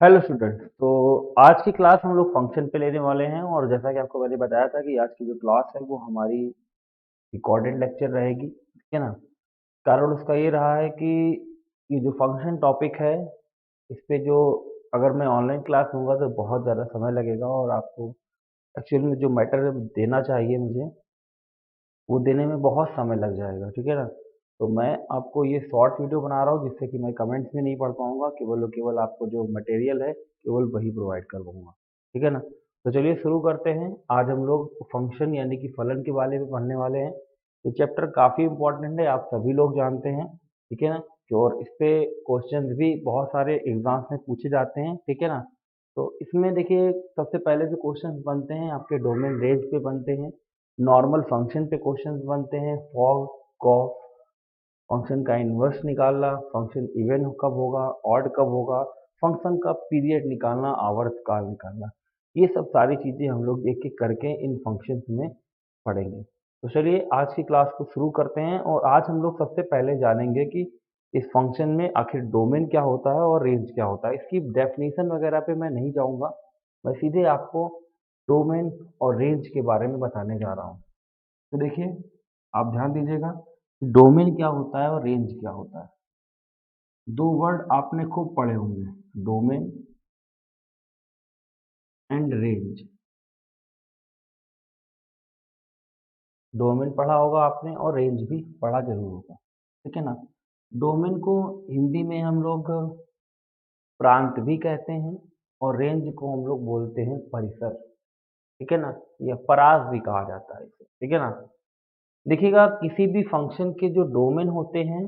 Hello student. तो आज की क्लास हम लोग फंक्शन पे लेने वाले हैं और जैसा कि आपको मैंने बताया था कि आज की जो क्लास है वो हमारी रिकॉर्डेड लेक्चर रहेगी, ठीक है ना। कारण उसका ये रहा है कि ये जो फंक्शन टॉपिक है इस पे जो अगर मैं ऑनलाइन क्लास लूँगा तो बहुत ज़्यादा समय लगेगा और आपको एक्चुअल में जो मैटर देना चाहिए मुझे वो देने में बहुत समय लग जाएगा, ठीक है ना। तो मैं आपको ये शॉर्ट वीडियो बना रहा हूँ जिससे कि मैं कमेंट्स में नहीं पढ़ पाऊंगा, केवल और केवल आपको जो मटेरियल है केवल वही प्रोवाइड कर पाऊंगा, ठीक है ना। तो चलिए शुरू करते हैं। आज हम लोग फंक्शन यानी कि फलन के बारे में पढ़ने वाले हैं। ये चैप्टर काफ़ी इंपॉर्टेंट है, आप सभी लोग जानते हैं, ठीक है ना। और इस पे क्वेश्चंस भी बहुत सारे एग्जाम्स में पूछे जाते हैं, ठीक है ना। तो इसमें देखिए सबसे पहले जो क्वेश्चंस बनते हैं आपके डोमेन रेंज पे बनते हैं, नॉर्मल फंक्शन पे क्वेश्चंस बनते हैं, फॉर, कॉस, फंक्शन का इन्वर्स निकालना, फंक्शन इवन कब होगा, ऑड कब होगा, फंक्शन का पीरियड निकालना, आवर्तकाल निकालना। ये सब सारी चीज़ें हम लोग एक एक करके इन फंक्शंस में पढ़ेंगे। तो चलिए आज की क्लास को शुरू करते हैं और आज हम लोग सबसे पहले जानेंगे कि इस फंक्शन में आखिर डोमेन क्या होता है और रेंज क्या होता है। इसकी डेफिनेशन वगैरह पे मैं नहीं जाऊँगा, मैं सीधे आपको डोमेन और रेंज के बारे में बताने जा रहा हूँ। तो देखिए आप ध्यान दीजिएगा, डोमेन क्या होता है और रेंज क्या होता है। दो वर्ड आपने खूब पढ़े होंगे, डोमेन एंड रेंज। डोमेन पढ़ा होगा आपने और रेंज भी पढ़ा जरूर होगा, ठीक है ना। डोमेन को हिंदी में हम लोग प्रांत भी कहते हैं और रेंज को हम लोग बोलते हैं परिसर, ठीक है ना। या परास भी कहा जाता है इसे, ठीक है ना। देखिएगा किसी भी फंक्शन के जो डोमेन होते हैं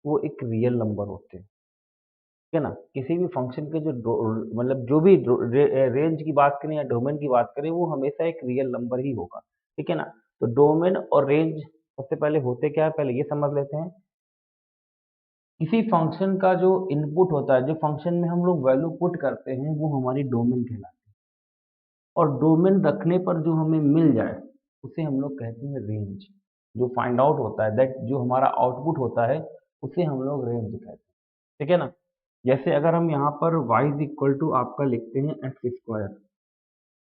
वो एक रियल नंबर होते हैं, ठीक है ना। किसी भी फंक्शन के जो मतलब जो भी रेंज की बात करें या डोमेन की बात करें वो हमेशा एक रियल नंबर ही होगा, ठीक है ना। तो डोमेन और रेंज सबसे पहले होते क्या है पहले ये समझ लेते हैं। किसी फंक्शन का जो इनपुट होता है, जो फंक्शन में हम लोग वैल्यू पुट करते हैं वो हमारी डोमेन कहलाती है और डोमेन रखने पर जो हमें मिल जाए उसे हम लोग कहते हैं रेंज। जो फाइंड आउट होता है दैट जो हमारा आउटपुट होता है उसे हम लोग रेंज कहते हैं, ठीक है ना। जैसे अगर हम यहाँ पर y इज इक्वल टू आपका लिखते हैं एक्स स्क्वायर,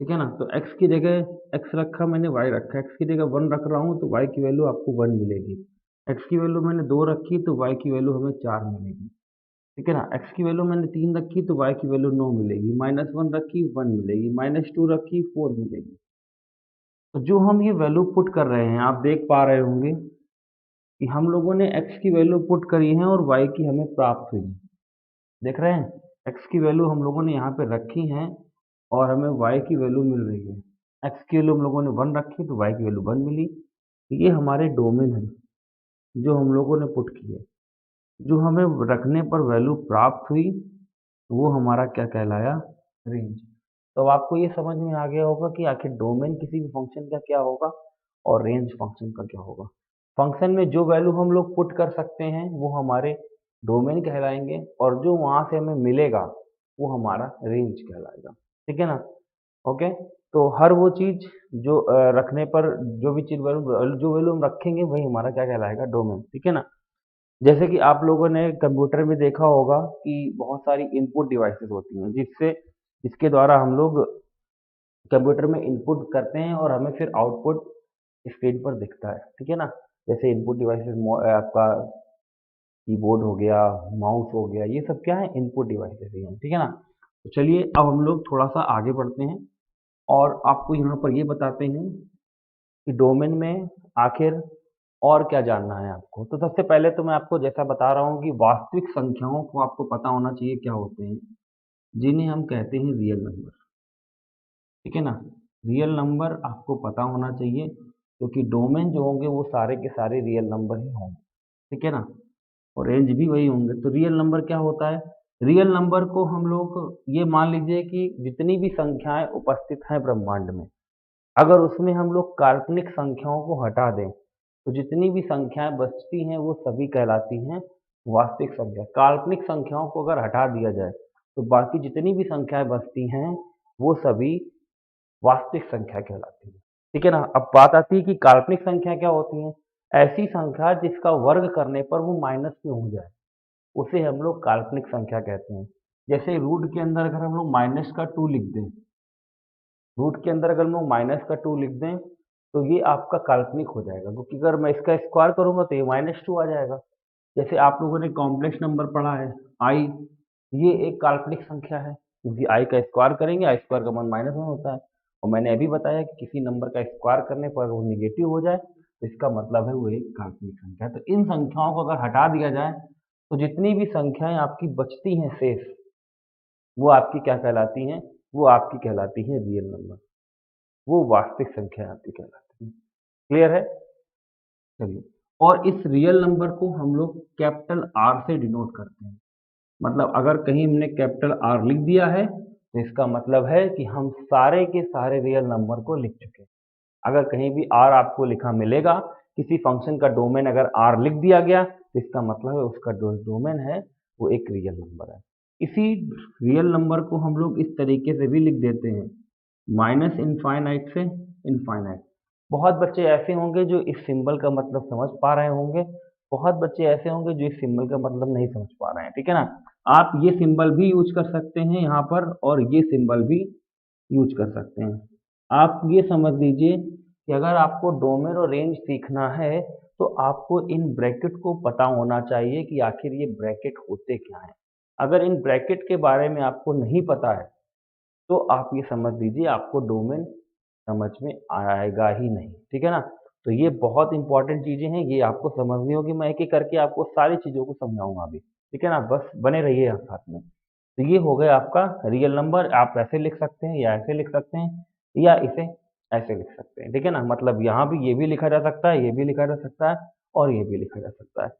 ठीक है ना। तो x की जगह x रखा मैंने, y रखा, x की जगह 1 रख रहा हूँ तो y की वैल्यू आपको 1 मिलेगी। x की वैल्यू मैंने 2 रखी तो y की वैल्यू हमें 4 मिलेगी, ठीक है ना। x की वैल्यू मैंने 3 रखी तो y की वैल्यू 9 मिलेगी, -1 रखी 1 मिलेगी, -2 रखी 4 मिलेगी। तो जो हम ये वैल्यू पुट कर रहे हैं आप देख पा रहे होंगे कि हम लोगों ने x की वैल्यू पुट करी है और y की हमें प्राप्त हुई है। देख रहे हैं x की वैल्यू हम लोगों ने यहाँ पे रखी है और हमें y की वैल्यू मिल रही है। x की वैल्यू हम लोगों ने 1 रखी तो y की वैल्यू 1 मिली। ये हमारे डोमेन है जो हम लोगों ने पुट की है। जो हमें रखने पर वैल्यू प्राप्त हुई वो हमारा क्या कहलाया, रेंज। तो अब आपको ये समझ में आ गया होगा कि आखिर डोमेन किसी भी फंक्शन का क्या होगा और रेंज फंक्शन का क्या होगा। फंक्शन में जो वैल्यू हम लोग पुट कर सकते हैं वो हमारे डोमेन कहलाएंगे और जो वहां से हमें मिलेगा वो हमारा रेंज कहलाएगा, ठीक है ना। ओके। तो हर वो चीज जो रखने पर जो भी चीज वैल्यू जो वैल्यू हम रखेंगे वही हमारा क्या कहलाएगा, डोमेन, ठीक है ना। जैसे कि आप लोगों ने कंप्यूटर में देखा होगा कि बहुत सारी इनपुट डिवाइसेस होती हैं जिससे जिसके द्वारा हम लोग कंप्यूटर में इनपुट करते हैं और हमें फिर आउटपुट स्क्रीन पर दिखता है, ठीक है ना। जैसे इनपुट डिवाइसेस आपका कीबोर्ड हो गया, माउस हो गया, ये सब क्या है, इनपुट डिवाइसेस ही हैं, ठीक है ना। तो चलिए अब हम लोग थोड़ा सा आगे बढ़ते हैं और आपको यहाँ पर ये बताते हैं कि डोमेन में आखिर और क्या जानना है आपको। तो सबसे पहले तो मैं आपको जैसा बता रहा हूँ कि वास्तविक संख्याओं को आपको पता होना चाहिए क्या होते हैं, जिन्हें हम कहते हैं रियल नंबर, ठीक है ना। रियल नंबर आपको पता होना चाहिए क्योंकि डोमेन जो होंगे वो सारे के सारे रियल नंबर ही होंगे, ठीक है ना। और रेंज भी वही होंगे। तो रियल नंबर क्या होता है, रियल नंबर को हम लोग ये मान लीजिए कि जितनी भी संख्याएं उपस्थित हैं ब्रह्मांड में, अगर उसमें हम लोग काल्पनिक संख्याओं को हटा दें तो जितनी भी संख्याएं बचती हैं वो सभी कहलाती हैं वास्तविक संख्या। काल्पनिक संख्याओं को अगर हटा दिया जाए तो बाकी जितनी भी संख्याएं बचती हैं वो सभी वास्तविक संख्या कहलाती है, ठीक है ना। अब बात आती है कि काल्पनिक संख्या क्या होती है। ऐसी संख्या जिसका वर्ग करने पर वो माइनस में हो जाए उसे हम लोग काल्पनिक संख्या कहते हैं। जैसे रूट के अंदर अगर हम लोग माइनस का 2 लिख दें, रूट के अंदर अगर हम लोग माइनस का 2 लिख दें तो ये आपका काल्पनिक हो जाएगा, क्योंकि अगर मैं इसका स्क्वायर करूंगा तो ये -2 आ जाएगा। जैसे आप लोगों ने कॉम्प्लेक्स नंबर पढ़ा है आई, ये एक काल्पनिक संख्या है, क्योंकि आई का स्क्वायर करेंगे, आई स्क्वायर का मान -1 होता है। और मैंने अभी बताया कि किसी नंबर का स्क्वायर करने पर वो निगेटिव हो जाए तो इसका मतलब है वो एक काल्पनिक संख्या है। तो इन संख्याओं को अगर हटा दिया जाए तो जितनी भी संख्याएं आपकी बचती हैं शेष, वो आपकी क्या कहलाती हैं? वो आपकी कहलाती हैं रियल नंबर, वो वास्तविक संख्या आपकी कहलाती है। क्लियर है? चलिए, और इस रियल नंबर को हम लोग कैपिटल आर से डिनोट करते हैं। मतलब अगर कहीं हमने कैपिटल आर लिख दिया है तो इसका मतलब है कि हम सारे के सारे रियल नंबर को लिख चुके हैं। अगर कहीं भी आर आपको लिखा मिलेगा, किसी फंक्शन का डोमेन अगर आर लिख दिया गया तो इसका मतलब है उसका जो डोमेन है वो एक रियल नंबर है। इसी रियल नंबर को हम लोग इस तरीके से भी लिख देते हैं, माइनस इनफाइनाइट से इनफाइनाइट। बहुत बच्चे ऐसे होंगे जो इस सिंबल का मतलब समझ पा रहे होंगे, बहुत बच्चे ऐसे होंगे जो इस सिंबल का मतलब नहीं समझ पा रहे हैं, ठीक है ना। आप ये सिंबल भी यूज कर सकते हैं यहाँ पर, और ये सिंबल भी यूज कर सकते हैं। आप ये समझ लीजिए कि अगर आपको डोमेन और रेंज सीखना है तो आपको इन ब्रैकेट को पता होना चाहिए कि आखिर ये ब्रैकेट होते क्या हैं। अगर इन ब्रैकेट के बारे में आपको नहीं पता है तो आप ये समझ लीजिए आपको डोमेन समझ में आएगा ही नहीं, ठीक है ना। तो ये बहुत इंपॉर्टेंट चीजें हैं, ये आपको समझनी होगी। मैं एक एक करके आपको सारी चीजों को समझाऊंगा अभी, ठीक है ना। बस बने रहिए आप साथ में। तो ये हो गया आपका रियल नंबर। आप ऐसे लिख सकते हैं या ऐसे लिख सकते हैं या इसे ऐसे लिख सकते हैं, ठीक है ना। मतलब यहाँ भी ये भी लिखा जा सकता है, ये भी लिखा जा सकता है और ये भी लिखा जा सकता है।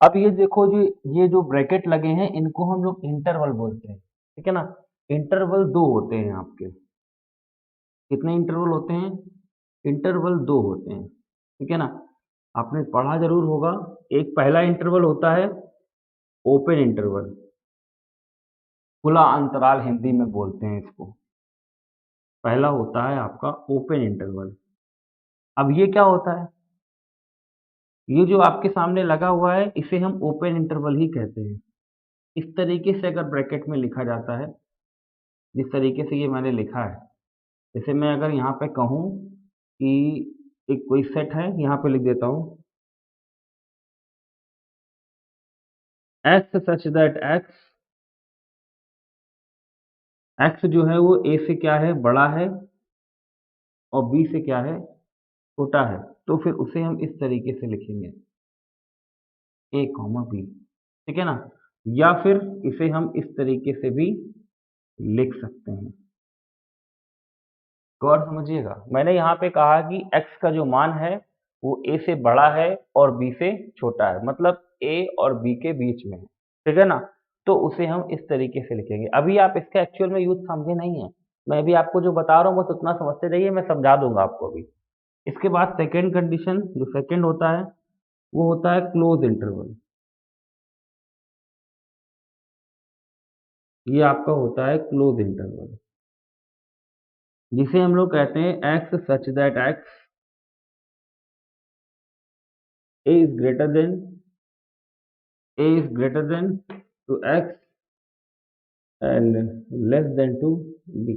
अब ये देखो जो ये जो ब्रैकेट लगे हैं इनको हम लोग इंटरवल बोलते हैं, ठीक है ना। इंटरवल दो होते हैं आपके। कितने इंटरवल होते हैं? इंटरवल दो होते हैं, ठीक है ना। आपने पढ़ा जरूर होगा। एक पहला इंटरवल होता है ओपन इंटरवल, खुला अंतराल हिंदी में बोलते हैं इसको। पहला होता है आपका ओपन इंटरवल। अब ये क्या होता है? ये जो आपके सामने लगा हुआ है इसे हम ओपन इंटरवल ही कहते हैं। इस तरीके से अगर ब्रैकेट में लिखा जाता है, जिस तरीके से ये मैंने लिखा है, जैसे मैं अगर यहाँ पे कहूँ कि एक कोई सेट है, यहाँ पे लिख देता हूँ x सच दैट x जो है वो a से क्या है? बड़ा है, और b से क्या है? छोटा है। तो फिर उसे हम इस तरीके से लिखेंगे a कॉमा b, ठीक है ना। या फिर इसे हम इस तरीके से भी लिख सकते हैं। गौर समझिएगा, मैंने यहाँ पे कहा कि x का जो मान है वो a से बड़ा है और b से छोटा है, मतलब a और b के बीच में है, ठीक है ना। तो उसे हम इस तरीके से लिखेंगे। अभी आप इसका एक्चुअल में यूज समझे नहीं है, मैं अभी आपको जो बता रहा हूँ बस उतना समझते रहिए, मैं समझा दूंगा आपको अभी। इसके बाद सेकेंड कंडीशन, जो सेकेंड होता है वो होता है क्लोज इंटरवल। ये आपका होता है क्लोज इंटरवल, जिसे हम लोग कहते हैं x such that a is greater than to x and less than to b।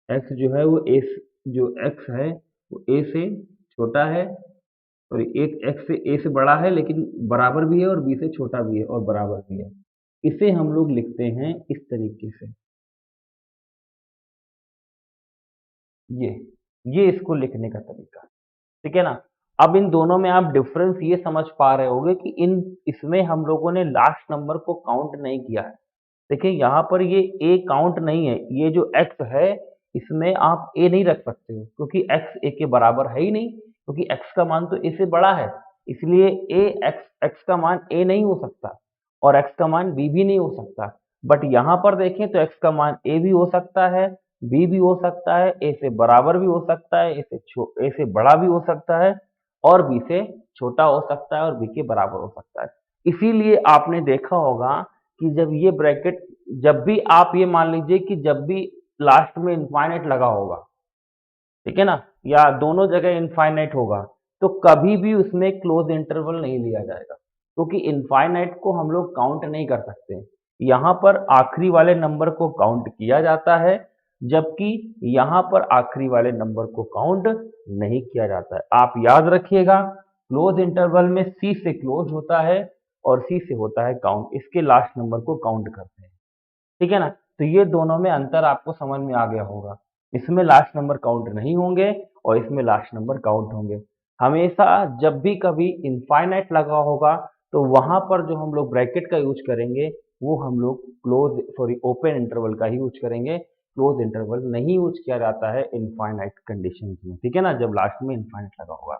x जो है वो a जो x है वो a से छोटा है, और एक x से a से बड़ा है लेकिन बराबर भी है, और b से छोटा भी है और बराबर भी है। इसे हम लोग लिखते हैं इस तरीके से, ये ये इसको लिखने का तरीका, ठीक है ना। अब इन दोनों में आप डिफरेंस ये समझ पा रहे होंगे कि इन इसमें हम लोगों ने लास्ट नंबर को काउंट नहीं किया है। देखिए यहाँ पर ये a काउंट नहीं है, ये जो x है इसमें आप a नहीं रख सकते हो, क्योंकि x a के बराबर है ही नहीं, क्योंकि x का मान तो a से बड़ा है। इसलिए x का मान a नहीं हो सकता और x का मान b भी नहीं हो सकता। बट यहाँ पर देखें तो x का मान a भी हो सकता है, b भी हो सकता है, a से बराबर भी हो सकता है, a से बड़ा भी हो सकता है, और b से छोटा हो सकता है, और b के बराबर हो सकता है। इसीलिए आपने देखा होगा कि जब ये ब्रैकेट, जब भी आप ये मान लीजिए कि जब भी लास्ट में इनफाइनाइट लगा होगा, ठीक है ना, या दोनों जगह इनफाइनाइट होगा, तो कभी भी उसमें क्लोज इंटरवल नहीं लिया जाएगा, क्योंकि इनफाइनाइट को हम लोग काउंट नहीं कर सकते। यहाँ पर आखिरी वाले नंबर को काउंट किया जाता है, जबकि यहाँ पर आखिरी वाले नंबर को काउंट नहीं किया जाता है। आप याद रखिएगा, क्लोज इंटरवल में सी से क्लोज होता है और सी से होता है काउंट, इसके लास्ट नंबर को काउंट करते हैं। ठीक है ना? तो ये दोनों में अंतर आपको समझ में आ गया होगा। इसमें लास्ट नंबर काउंट नहीं होंगे और इसमें लास्ट नंबर काउंट होंगे। हमेशा जब भी कभी इनफाइनाइट लगा होगा तो वहां पर जो हम लोग ब्रैकेट का यूज करेंगे वो हम लोग ओपन इंटरवल का ही यूज करेंगे। क्लोज इंटरवल नहीं यूज किया जाता है इनफाइनाइट कंडीशन में। ठीक है ना? जब लास्ट में इनफाइनाइट लगा होगा।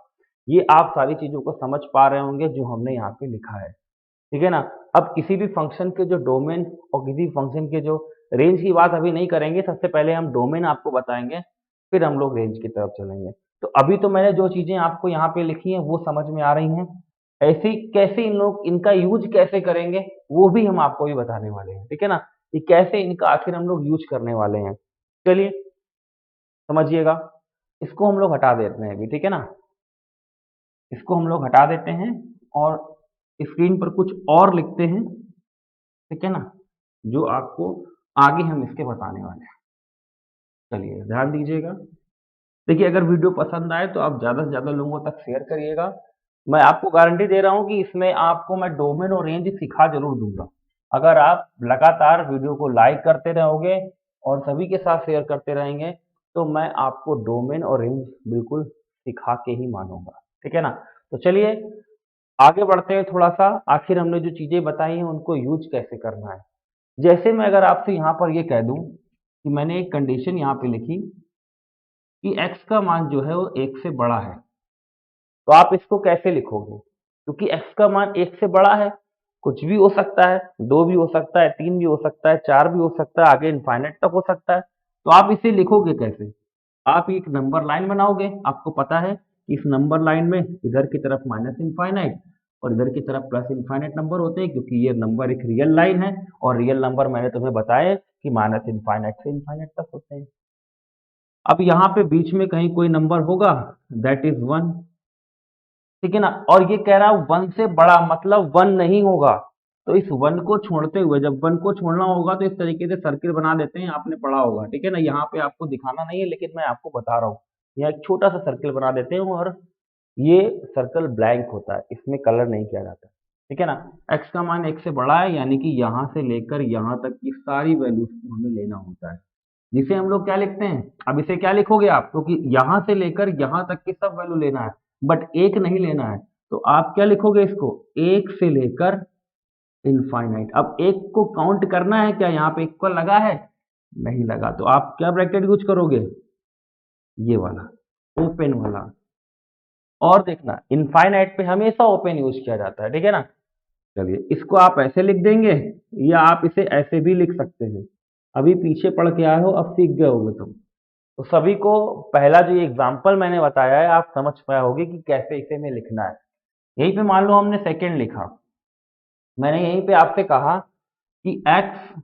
ये आप सारी चीजों को समझ पा रहे होंगे जो हमने यहाँ पे लिखा है। ठीक है ना? अब किसी भी फंक्शन के जो डोमेन और किसी भी फंक्शन के जो रेंज की बात अभी नहीं करेंगे। सबसे पहले हम डोमेन आपको बताएंगे, फिर हम लोग रेंज की तरफ चलेंगे। तो अभी तो मैंने जो चीजें आपको यहाँ पे लिखी हैं वो समझ में आ रही हैं। ऐसी कैसे इन लोग इनका यूज कैसे करेंगे वो भी हम आपको भी बताने वाले हैं। ठीक है ना? कि कैसे इनका आखिर हम लोग यूज करने वाले हैं। चलिए समझिएगा। इसको हम लोग हटा देते हैं अभी। ठीक है ना? इसको हम लोग हटा देते हैं और स्क्रीन पर कुछ और लिखते हैं। ठीक है ना? जो आपको आगे हम इसके बताने वाले हैं। चलिए ध्यान दीजिएगा। देखिए, अगर वीडियो पसंद आए तो आप ज़्यादा से ज़्यादा लोगों तक शेयर करिएगा। मैं आपको गारंटी दे रहा हूँ कि इसमें आपको मैं डोमेन और रेंज सिखा जरूर दूंगा। अगर आप लगातार वीडियो को लाइक करते रहोगे और सभी के साथ शेयर करते रहेंगे तो मैं आपको डोमेन और रेंज बिल्कुल सिखा के ही मानूंगा। ठीक है ना? तो चलिए आगे बढ़ते हैं थोड़ा सा। आखिर हमने जो चीज़ें बताई हैं उनको यूज कैसे करना है। जैसे मैं अगर आपसे यहाँ पर ये कह दूं कि मैंने एक कंडीशन यहाँ पे लिखी कि x का मान जो है वो 1 से बड़ा है, तो आप इसको कैसे लिखोगे? क्योंकि x का मान 1 से बड़ा है, कुछ भी हो सकता है, 2 भी हो सकता है, 3 भी हो सकता है, 4 भी हो सकता है, आगे इनफाइनाइट तक हो सकता है। तो आप इसे लिखोगे कैसे? आप एक नंबर लाइन बनाओगे। आपको पता है कि इस नंबर लाइन में इधर की तरफ माइनस इनफाइनाइट और इधर की तरफ प्लस इनफाइनाइट नंबर होते हैं, क्योंकि ये नंबर एक रियल लाइन है और रियल नंबर मैंने तुम्हें बताया कि माइनस इनफाइनाइट से इनफाइनाइट तक होते हैं। अब यहाँ पे बीच में कहीं कोई नंबर होगा, दैट इज 1। ठीक है ना? और ये कह रहा है 1 से बड़ा, मतलब 1 नहीं होगा। तो इस 1 को छोड़ते हुए, जब 1 को छोड़ना होगा तो इस तरीके से सर्किल बना देते हैं, आपने पढ़ा होगा। ठीक है ना? यहाँ पे आपको दिखाना नहीं है लेकिन मैं आपको बता रहा हूँ। यहाँ एक छोटा सा सर्किल बना देते हैं और ये सर्कल ब्लैंक होता है, इसमें कलर नहीं किया जाता। ठीक है ना? x का मान 1 से बड़ा है, यानी कि यहाँ से लेकर यहाँ तक की सारी वैल्यूज को हमें लेना होता है, जिसे हम लोग क्या लिखते हैं? अब इसे क्या लिखोगे आप? क्योंकि यहाँ से लेकर यहाँ तक की सब वैल्यू लेना है, बट एक नहीं लेना है। तो आप क्या लिखोगे इसको? 1 से लेकर इनफाइनाइट। अब एक को काउंट करना है क्या? यहाँ पे इक्वल लगा है? नहीं लगा। तो आप क्या ब्रैकेट यूज करोगे? ये वाला, ओपन वाला। और देखना, इनफाइनाइट पे हमेशा ओपन यूज किया जाता है। ठीक है ना? चलिए इसको आप ऐसे लिख देंगे या आप इसे ऐसे भी लिख सकते हैं। अभी पीछे पढ़ के आए हो, अब सीख गए होगे तुम। तो सभी को पहला जो एग्जाम्पल मैंने बताया है आप समझ पाए होगे कि कैसे इसे में लिखना है। यहीं पे मान लो हमने सेकंड लिखा, मैंने यहीं पे आपसे कहा कि x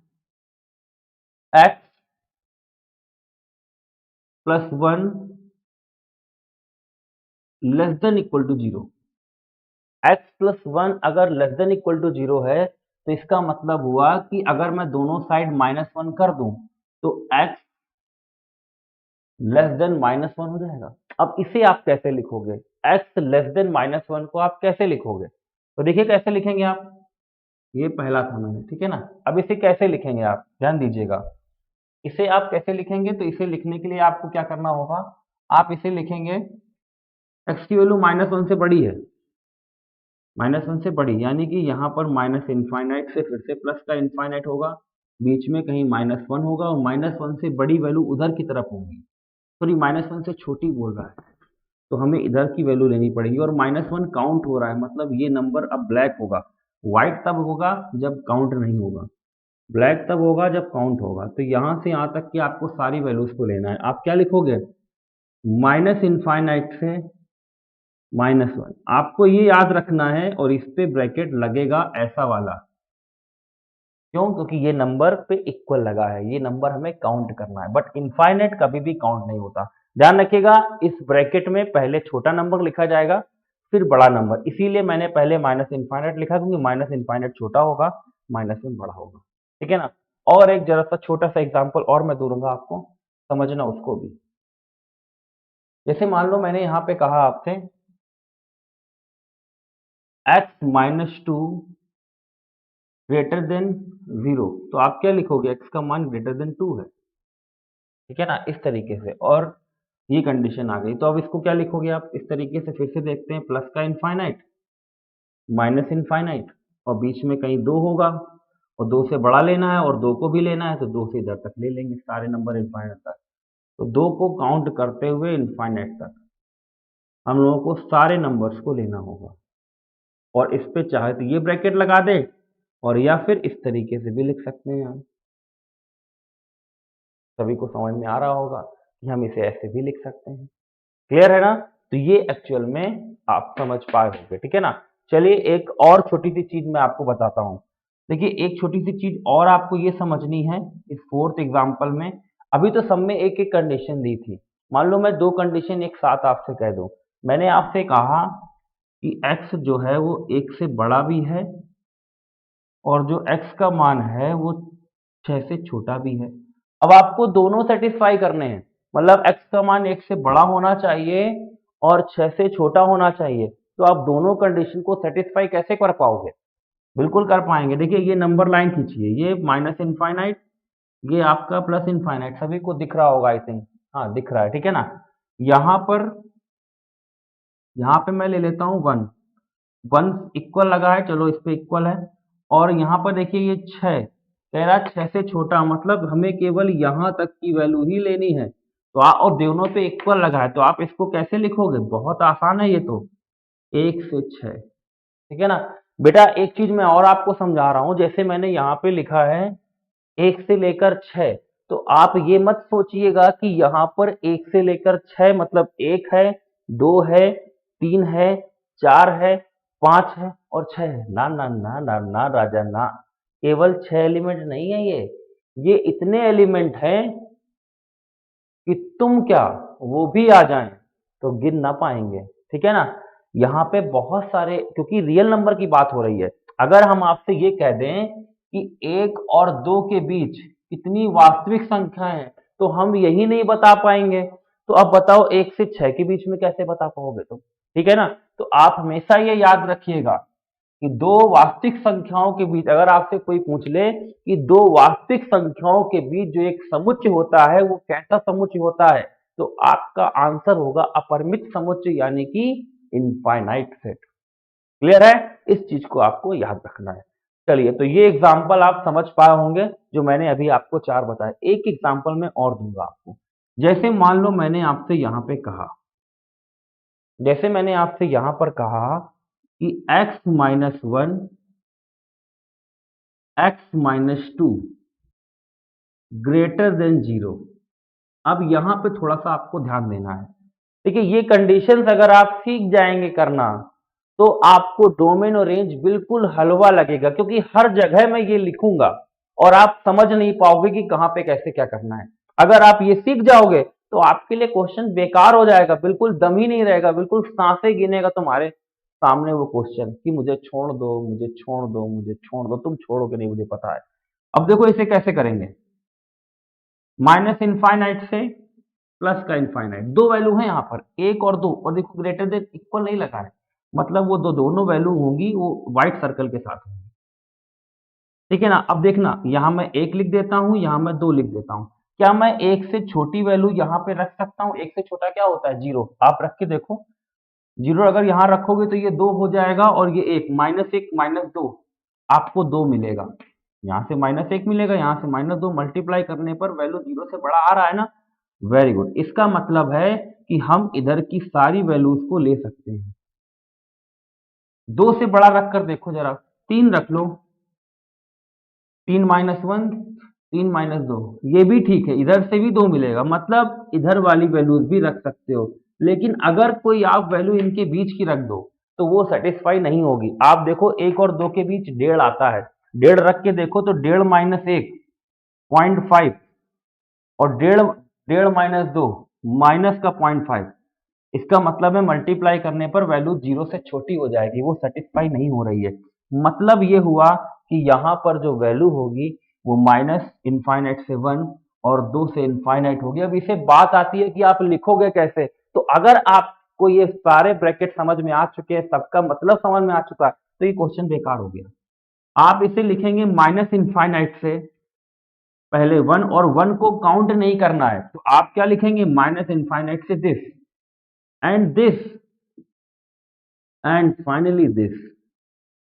plus 1 less than equal to 0। x plus 1 अगर लेस देन इक्वल टू 0 है तो इसका मतलब हुआ कि अगर मैं दोनों साइड -1 कर दूं तो x लेस देन -1 हो जाएगा। अब इसे आप कैसे लिखोगे? x लेस देन -1 को आप कैसे लिखोगे? तो देखिए कैसे लिखेंगे आप। ये पहला था मैंने। ठीक है ना? अब इसे कैसे लिखेंगे आप? ध्यान दीजिएगा। इसे आप कैसे लिखेंगे? तो इसे लिखने के लिए आपको क्या करना होगा? आप इसे लिखेंगे, x की वैल्यू -1 से बड़ी है, -1 से बड़ी, यानी कि यहाँ पर माइनस इनफाइनाइट से फिर से प्लस का इनफाइनाइट होगा, बीच में कहीं -1 होगा और -1 से बड़ी वैल्यू उधर की तरफ होगी। सॉरी, -1 से छोटी बोल रहा है, तो हमें इधर की वैल्यू लेनी पड़ेगी और -1 काउंट हो रहा है, मतलब ये नंबर अब ब्लैक होगा। व्हाइट तब होगा जब काउंट नहीं होगा, ब्लैक तब होगा जब काउंट होगा। तो यहाँ से यहाँ तक कि आपको सारी वैल्यूज को लेना है। आप क्या लिखोगे? माइनस इनफाइनाइट से -1। आपको ये याद रखना है और इस पे ब्रैकेट लगेगा ऐसा वाला। क्यों? क्योंकि ये नंबर पे इक्वल लगा है, ये नंबर हमें काउंट करना है, बट इनफाइनाइट कभी भी काउंट नहीं होता। ध्यान रखिएगा, इस ब्रैकेट में पहले छोटा नंबर लिखा जाएगा फिर बड़ा नंबर, इसीलिए मैंने पहले माइनस इनफाइनाइट लिखा, क्योंकि माइनस इनफाइनाइट छोटा होगा, -1 बड़ा होगा। ठीक है ना। और एक जरा सा छोटा सा एग्जांपल और मैं दूंगा आपको, समझना उसको भी। जैसे मान लो मैंने यहाँ पे कहा आपसे x-2 ग्रेटर देन 0, तो आप क्या लिखोगे, x का मान ग्रेटर देन 2 है, ठीक है ना, इस तरीके से। और ये कंडीशन आ गई, तो अब इसको क्या लिखोगे आप, इस तरीके से फिर से देखते हैं, प्लस का इनफाइनाइट, माइनस इनफाइनाइट, और बीच में कहीं 2 होगा, और 2 से बड़ा लेना है और 2 को भी लेना है, तो 2 से इधर तक ले लेंगे सारे नंबर इनफाइनाइट तक। तो 2 को काउंट करते हुए इनफाइनाइट तक हम लोगों को सारे नंबर्स को लेना होगा, और इस पे चाहे तो ये ब्रैकेट लगा दे, और या फिर इस तरीके से भी लिख सकते हैं हम। सभी को समझ में आ रहा होगा कि हम इसे ऐसे भी लिख सकते हैं। क्लियर है ना। तो ये एक्चुअल में आप समझ पाए होंगे, ठीक है ना। चलिए एक और छोटी सी चीज मैं आपको बताता हूँ। देखिए एक छोटी सी चीज और आपको ये समझनी है इस फोर्थ एग्जांपल में। अभी तो सब में एक एक कंडीशन दी थी, मान लो मैं 2 कंडीशन एक साथ आपसे कह दूं। मैंने आपसे कहा कि x जो है वो 1 से बड़ा भी है, और जो x का मान है वो 6 से छोटा भी है। अब आपको दोनों सेटिस्फाई करने हैं, मतलब x का मान 1 से बड़ा होना चाहिए और 6 से छोटा होना चाहिए। तो आप दोनों कंडीशन को सेटिस्फाई कैसे कर पाओगे, बिल्कुल कर पाएंगे। देखिए ये नंबर लाइन खींचिए, ये माइनस इनफाइनाइट, ये आपका प्लस इनफाइनाइट, सभी को दिख रहा होगा आई थिंक, हाँ दिख रहा है, ठीक है ना। यहाँ पर यहाँ पे मैं ले लेता हूँ 1, 1 इक्वल लगा है, चलो इस पे इक्वल है। और यहाँ पर देखिए ये 6 कह रहा है 6 से छोटा, मतलब हमें केवल यहाँ तक की वैल्यू ही लेनी है। तो आप, और दोनों पे इक्वल लगा है, तो आप इसको कैसे लिखोगे, बहुत आसान है ये तो, 1 से 6, ठीक है ना। बेटा एक चीज मैं और आपको समझा रहा हूँ, जैसे मैंने यहाँ पे लिखा है 1 से लेकर 6, तो आप ये मत सोचिएगा कि यहाँ पर 1 से लेकर 6 मतलब 1 है, 2 है, 3 है, 4 है, 5 है और 6 है। ना ना ना ना ना राजा ना, केवल 6 एलिमेंट नहीं है ये इतने एलिमेंट हैं कि तुम क्या, वो भी आ जाएं तो गिन ना पाएंगे, ठीक है ना। यहाँ पे बहुत सारे, क्योंकि रियल नंबर की बात हो रही है। अगर हम आपसे ये कह दें कि 1 और 2 के बीच कितनी वास्तविक संख्या है, तो हम यही नहीं बता पाएंगे। तो अब बताओ 1 से 6 के बीच में कैसे बता पाओगे तुम, ठीक है ना। तो आप हमेशा ये याद रखिएगा कि दो वास्तविक संख्याओं के बीच, अगर आपसे कोई पूछ ले कि दो वास्तविक संख्याओं के बीच जो एक समुच्चय होता है वो कैसा समुच्चय होता है, तो आपका आंसर होगा अपरिमित समुच्चय, यानी कि इनफाइनाइट सेट। क्लियर है, इस चीज को आपको याद रखना है। चलिए तो ये एग्जाम्पल आप समझ पाए होंगे जो मैंने अभी आपको 4 बताए। एक एग्जाम्पल मैं और दूंगा आपको। जैसे मान लो मैंने आपसे यहां पे कहा, जैसे मैंने आपसे यहां पर कहा कि x-1 x-2 ग्रेटर देन 0। अब यहां पे थोड़ा सा आपको ध्यान देना है। देखिए ये कंडीशंस अगर आप सीख जाएंगे करना, तो आपको डोमेन और रेंज बिल्कुल हलवा लगेगा, क्योंकि हर जगह मैं ये लिखूंगा और आप समझ नहीं पाओगे कि कहां पे कैसे क्या करना है। अगर आप ये सीख जाओगे तो आपके लिए क्वेश्चन बेकार हो जाएगा, बिल्कुल दम ही नहीं रहेगा, बिल्कुल सांसें गिनेगा तुम्हारे सामने वो क्वेश्चन कि मुझे छोड़ दो, मुझे छोड़ दो, मुझे छोड़ दो। तुम छोड़ोगे नहीं, मुझे पता है। अब देखो इसे कैसे करेंगे, माइनस इनफाइनाइट से प्लस का इनफाइनाइट, दो वैल्यू है यहाँ पर 1 और 2, और देखो ग्रेटर देन इक्वल नहीं लगा है, मतलब वो दोनों वैल्यू होंगी वो व्हाइट सर्कल के साथ होंगी, ठीक है ना। अब देखना यहाँ मैं 1 लिख देता हूँ, यहाँ मैं 2 लिख देता हूँ। क्या मैं 1 से छोटी वैल्यू यहाँ पे रख सकता हूँ, 1 से छोटा क्या होता है 0, आप रख के देखो। 0 अगर यहाँ रखोगे तो ये 2 हो जाएगा, और ये 1 -1 -2 आपको 2 मिलेगा, यहाँ से -1 मिलेगा, यहाँ से -2, मल्टीप्लाई करने पर वैल्यू 0 से बड़ा आ रहा है ना। वेरी गुड, इसका मतलब है कि हम इधर की सारी वैल्यूज को ले सकते हैं। 2 से बड़ा रख कर देखो जरा, 3 रख लो, 3 -1 3 -2, ये भी ठीक है, इधर से भी 2 मिलेगा, मतलब इधर वाली वैल्यूज भी रख सकते हो। लेकिन अगर कोई आप वैल्यू इनके बीच की रख दो तो वो सेटिस्फाई नहीं होगी। आप देखो 1 और 2 के बीच 1.5 आता है, 1.5 रख के देखो तो 1.5 -1 0.5, और 1.5 -2 माइनस का 0.5, इसका मतलब है मल्टीप्लाई करने पर वैल्यू 0 से छोटी हो जाएगी, वो सेटिस्फाई नहीं हो रही है। मतलब ये हुआ कि यहाँ पर जो वैल्यू होगी वो माइनस इनफाइनाइट से 1 और 2 से इनफाइनाइट हो गया। अब इसे बात आती है कि आप लिखोगे कैसे। तो अगर आपको ये सारे ब्रैकेट समझ में आ चुके हैं, सबका मतलब समझ में आ चुका है, तो ये क्वेश्चन बेकार हो गया। आप इसे लिखेंगे माइनस इनफाइनाइट से पहले 1 और 1 को काउंट नहीं करना है, तो आप क्या लिखेंगे माइनस इनफाइनाइट से दिस एंड फाइनली दिस।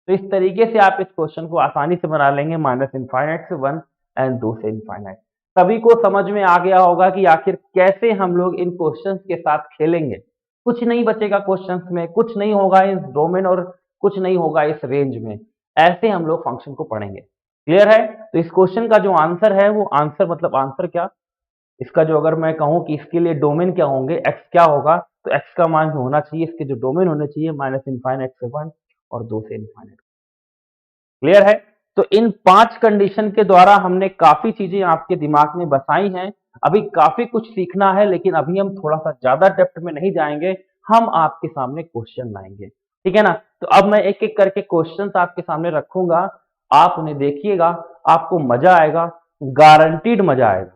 तो इस तरीके से आप इस क्वेश्चन को आसानी से बना लेंगे माइनस इनफाइनाइट से 1 एंड 2 से इनफाइनाइट। सभी को समझ में आ गया होगा कि आखिर कैसे हम लोग इन क्वेश्चंस के साथ खेलेंगे। कुछ नहीं बचेगा क्वेश्चंस में, कुछ नहीं होगा इस डोमेन और कुछ नहीं होगा इस रेंज में। ऐसे हम लोग फंक्शन को पढ़ेंगे। क्लियर है? तो इस क्वेश्चन का जो आंसर है वो आंसर मतलब आंसर क्या, इसका जो अगर मैं कहूं कि इसके लिए डोमेन क्या होंगे, एक्स क्या होगा, तो एक्स का मान जो होना चाहिए, इसके जो डोमेन होने चाहिए माइनस इनफाइनाइट से 1 और 2 से इनफाइनाइट। क्लियर है? तो इन 5 कंडीशन के द्वारा हमने काफी चीजें आपके दिमाग में बसाई हैं। अभी काफी कुछ सीखना है, लेकिन अभी हम थोड़ा सा ज्यादा डेप्थ में नहीं जाएंगे, हम आपके सामने क्वेश्चन लाएंगे। ठीक है ना? तो अब मैं एक एक करके क्वेश्चन आपके सामने रखूंगा, आप उन्हें देखिएगा, आपको मजा आएगा, गारंटीड मजा आएगा।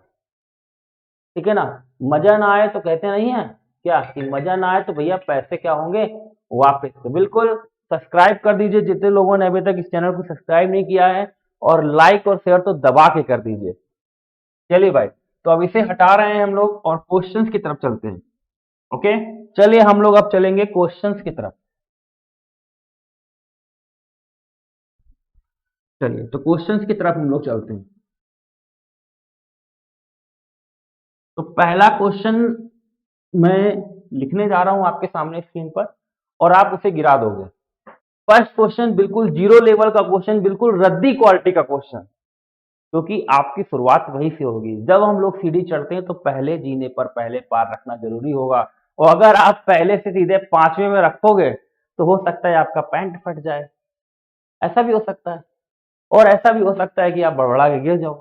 ठीक है ना? मजा ना आए तो कहते नहीं है क्या कि मजा ना आए तो भैया पैसे क्या होंगे वापस। तो बिल्कुल सब्सक्राइब कर दीजिए जितने लोगों ने अभी तक इस चैनल को सब्सक्राइब नहीं किया है, और लाइक और शेयर तो दबा के कर दीजिए। चलिए भाई, तो अब इसे हटा रहे हैं हम लोग और क्वेश्चंस की तरफ चलते हैं। ओके, चलिए हम लोग अब चलेंगे क्वेश्चंस की तरफ। चलिए तो क्वेश्चंस की तरफ हम लोग चलते हैं। तो पहला क्वेश्चन मैं लिखने जा रहा हूं आपके सामने स्क्रीन पर, और आप उसे गिरा दोगे। फर्स्ट क्वेश्चन बिल्कुल जीरो लेवल का क्वेश्चन, बिल्कुल रद्दी क्वालिटी का क्वेश्चन, क्योंकि आपकी शुरुआत वहीं से होगी। जब हम लोग सीढ़ी चढ़ते हैं तो पहले जीने पर पहले पार रखना जरूरी होगा, और अगर आप पहले से सीधे 5वें में रखोगे तो हो सकता है आपका पैंट फट जाए, ऐसा भी हो सकता है, और ऐसा भी हो सकता है कि आप बड़बड़ा के गिर जाओ।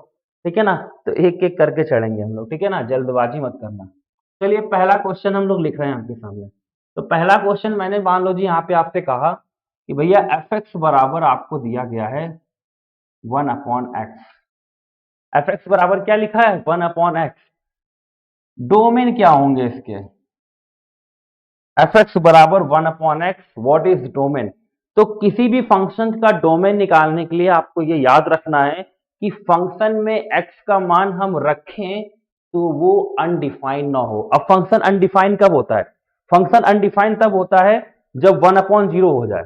ठीक है ना? तो एक एक करके चढ़ेंगे हम लोग, ठीक है ना? जल्दबाजी मत करना। चलिए पहला क्वेश्चन हम लोग लिख रहे हैं आपके सामने। तो पहला क्वेश्चन मैंने मान लो जी यहाँ पे आपसे कहा कि भैया एफ एक्स बराबर आपको दिया गया है 1/x। एफ एक्स बराबर क्या लिखा है 1/x। डोमेन क्या होंगे इसके, एफ एक्स बराबर 1/x, व्हाट इज डोमेन। तो किसी भी फंक्शन का डोमेन निकालने के लिए आपको ये याद रखना है कि फंक्शन में x का मान हम रखें तो वो अनडिफाइंड ना हो। अब फंक्शन अनडिफाइंड कब होता है, फंक्शन अनडिफाइंड तब होता है जब 1/0 हो जाए।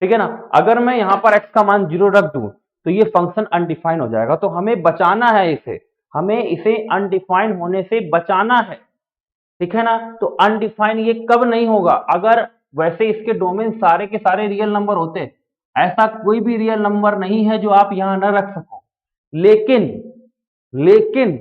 ठीक है ना? अगर मैं यहां पर x का मान 0 रख दूं तो ये फंक्शन अनडिफाइंड हो जाएगा। तो हमें बचाना है इसे, हमें इसे अनडिफाइंड होने से बचाना है। ठीक है ना? तो अनडिफाइंड ये कब नहीं होगा, अगर वैसे इसके डोमेन सारे के सारे रियल नंबर होते, ऐसा कोई भी रियल नंबर नहीं है जो आप यहां न रख सको। लेकिन लेकिन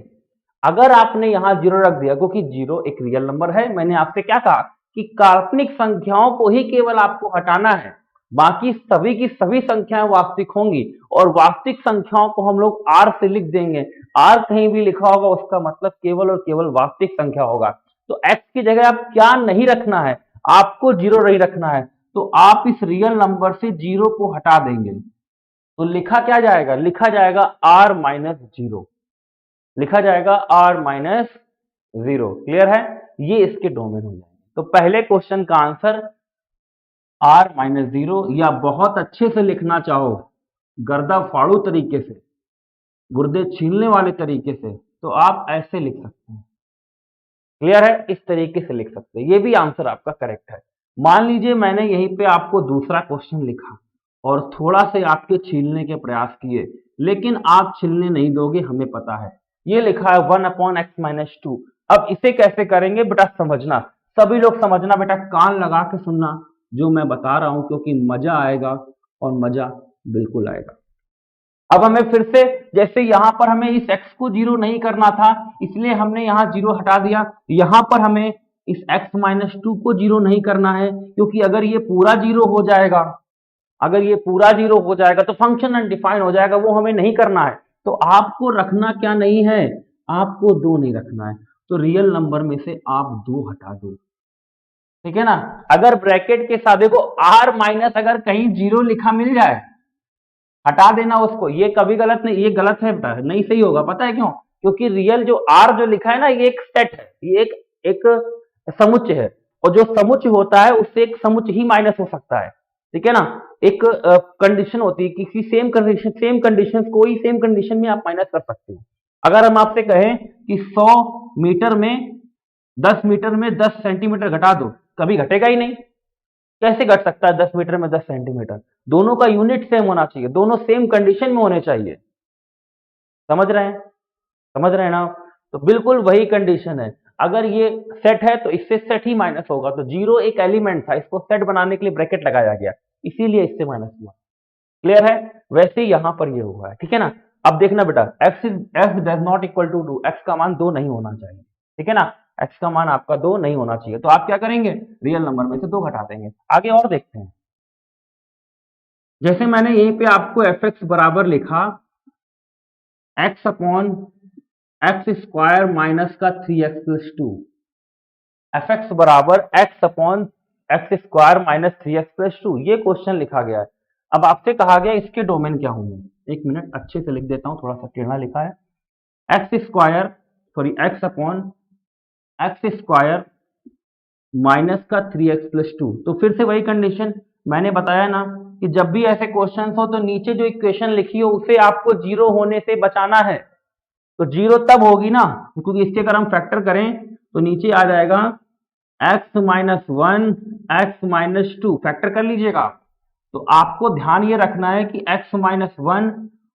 अगर आपने यहां 0 रख दिया, क्योंकि 0 एक रियल नंबर है, मैंने आपसे क्या कहा कि काल्पनिक संख्याओं को ही केवल आपको हटाना है, बाकी सभी की सभी संख्याएं वास्तविक होंगी, और वास्तविक संख्याओं को हम लोग आर से लिख देंगे। आर कहीं भी लिखा होगा उसका मतलब केवल और केवल वास्तविक संख्या होगा। तो x की जगह आप क्या नहीं रखना है, आपको 0 नहीं रखना है, तो आप इस रियल नंबर से 0 को हटा देंगे। तो लिखा क्या जाएगा, लिखा जाएगा r-0, लिखा जाएगा r-0। क्लियर है? ये इसके डोमेन हो जाएंगे। तो पहले क्वेश्चन का आंसर r-0, या बहुत अच्छे से लिखना चाहो गर्दा फाड़ू तरीके से, गुर्दे छीलने वाले तरीके से, तो आप ऐसे लिख सकते हैं। क्लियर है? इस तरीके से लिख सकते हैं, ये भी आंसर आपका करेक्ट है। मान लीजिए मैंने यहीं पे आपको दूसरा क्वेश्चन लिखा और थोड़ा से आपके छीलने के प्रयास किए, लेकिन आप छीलने नहीं दोगे, हमें पता है। ये लिखा है 1/x-2। अब इसे कैसे करेंगे बेटा, समझना, सभी लोग समझना बेटा, कान लगा के सुनना जो मैं बता रहा हूं, क्योंकि मजा आएगा, और मजा बिल्कुल आएगा। अब हमें फिर से, जैसे यहां पर हमें इस x को 0 नहीं करना था, इसलिए हमने यहां 0 हटा दिया। यहां पर हमें इस x-2 को 0 नहीं करना है, क्योंकि अगर ये पूरा 0 हो जाएगा, अगर ये पूरा 0 हो जाएगा तो फंक्शन अनडिफाइंड हो जाएगा, वो हमें नहीं करना है। तो आपको रखना क्या नहीं है, आपको 2 नहीं रखना है। तो रियल नंबर में से आप 2 हटा दो। ठीक है ना? अगर ब्रैकेट के साथ देखो r- अगर कहीं 0 लिखा मिल जाए, हटा देना उसको, ये कभी गलत नहीं, ये गलत है बेटा, नहीं सही होगा, पता है क्यों? क्योंकि रियल जो आर जो लिखा है ना, ये एक सेट है, ये एक समुच्चय है, और जो समुच्चय होता है उससे एक समुच्चय ही माइनस हो सकता है, ठीक है ना। एक कंडीशन होती है, किसी सेम कंडीशन कोई सेम कंडीशन में आप माइनस कर सकते हो। अगर हम आपसे कहें कि 100 मीटर में 10 मीटर में 10 सेंटीमीटर घटा दो, कभी घटेगा ही नहीं। कैसे घट सकता है 10 मीटर में 10 सेंटीमीटर? दोनों का यूनिट सेम होना चाहिए, दोनों सेम कंडीशन में होने चाहिए। समझ रहे हैं? समझ रहे हैं ना? तो बिल्कुल वही कंडीशन है। अगर ये सेट है तो इससे सेट ही माइनस होगा, तो जीरो एक एलिमेंट था, इसको सेट बनाने के लिए ब्रैकेट लगाया गया, इसीलिए इससे माइनस हुआ। क्लियर है? वैसे ही यहां पर ये हुआ है, ठीक है ना। अब देखना बेटा, x does not equal to 2, x का मान 2 नहीं होना चाहिए, ठीक है ना। x का मान आपका 2 नहीं होना चाहिए, तो आप क्या करेंगे, रियल नंबर में से 2 घटा देंगे। आगे और देखते हैं। जैसे मैंने यहीं पे आपको एफ एक्स बराबर लिखा x upon x square minus का 3x+2, एफ एक्स बराबर x upon x square minus 3x+2, ये क्वेश्चन लिखा गया है। अब आपसे कहा गया इसके डोमेन क्या होंगे, एक मिनट अच्छे से लिख देता हूं, थोड़ा सा टेढ़ा लिखा है। X square sorry x upon x square minus का 3x+2, तो फिर से वही कंडीशन मैंने बताया ना कि जब भी ऐसे क्वेश्चन हो तो नीचे जो इक्वेशन लिखी हो उसे आपको जीरो होने से बचाना है। तो जीरो तब होगी ना, क्योंकि इसके अगर हम फैक्टर करें तो नीचे आ जाएगा x-1 x-2, फैक्टर कर लीजिएगा। तो आपको ध्यान ये रखना है कि x-1